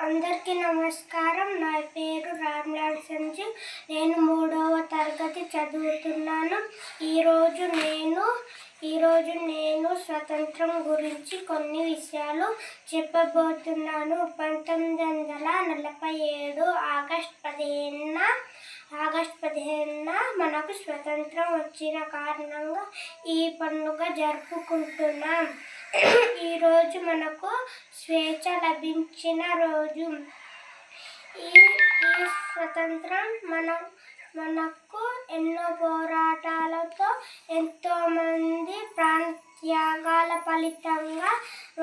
అందరికీ నమస్కారం. నా పేరు రామ్లాల్ సంజీవ్. నేను 3వ తరగతి చదువుతున్నాను. ఈరోజు నేను స్వతంత్రం గురించి కొన్ని విషయాలు చెప్పబోతున్నాను. 1947 ఆగస్టు 15న మనకు స్వతంత్రం వచ్చిన కారణంగా ఈ పండుగ జరుపుకుంటున్నాం. ఈరోజు మనకు స్వేచ్ఛ లభించిన రోజు. ఈ స్వతంత్రం మనకు ఎన్నో పోరాటాలతో ఎంతోమంది ప్రాణత్యాగాల ఫలితంగా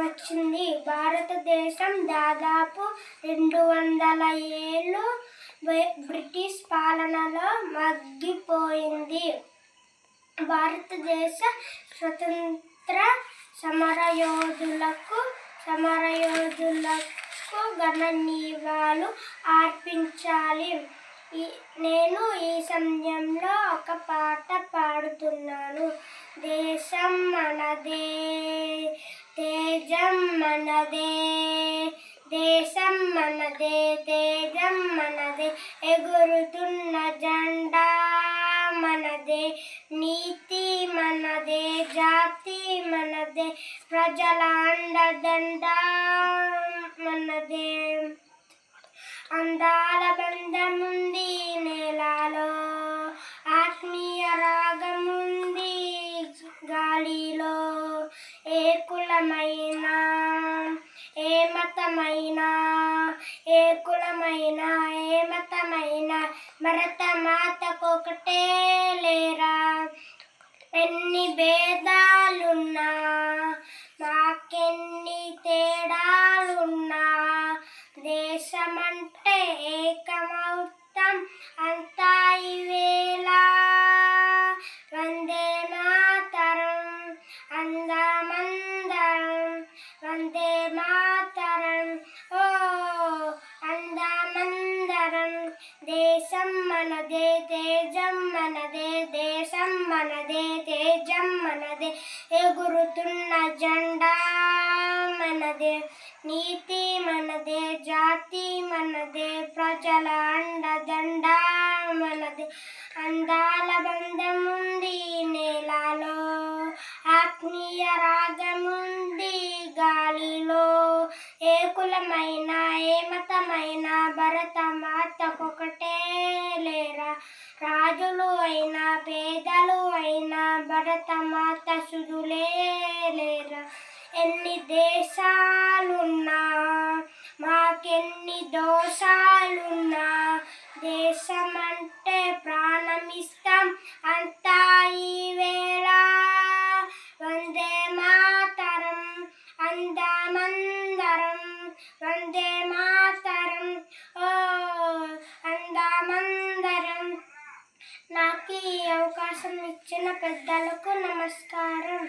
వచ్చింది. భారతదేశం దాదాపు 200 ఏళ్ళు బ్రిటిష్ పాలనలో మగ్గిపోయింది. భారతదేశ స్వతంత్ర సమరయోధులకు ఘన నివాళులు అర్పించాలి. నేను ఈ సమయంలో ఒక పాట పాడుతున్నాను. దేశం మనదే, తేజం మనదే, దేశం మనదే, తేజం మనదే, ఎగురుతున్న జెండా మనదే, నీతి మనదే, జాతి మనదే, ప్రజల అండదండ మనదే. అందాల బంధముంది నేలలో, ఆత్మీయ రాగముంది గాలిలో. ఏ కులమైనా, ఏ మతమైనా, ఏ కులమైనా, ఏ మతమైనా భరతమాతకొకటే లేరా. ఎన్ని భేదాలున్నా, మాకెన్ని తేడాలున్నా, దేశమంటే ఏకమౌతం అంతా ఈవేళ. వందే మాతరం అందమందరం, వందే మాతరం ఓ అందమందరం. దేశం మనదే, తేజం మనదే, దేశం మనదే, తేజం మనదే, ఎగురుతున్న జెండా మనదే, నీతి మనదే, జాతి మనదే, ప్రజల అండదండ మనదే. అందాల బంధముంది నేలలో, ఆత్మీయ రాగముంది గాలిలో. ఏ కులమైనా, ఏ మతమైనా భరతమాతకొకటే లేరా. రాజులు అయినా, పేదలు అయినా భరతమాత సుధులే లేరా. ఎన్ని దేశాలున్నా, మాకెన్ని దోషాలున్నా, దేశమంటే ప్రాణమిస్తాం అంతా ఈవేళ. వందే మాతరం అందమందరం, వందే మాతరం ఓ అందమందరం. నాకు ఈ అవకాశం ఇచ్చిన పెద్దలకు నమస్కారం.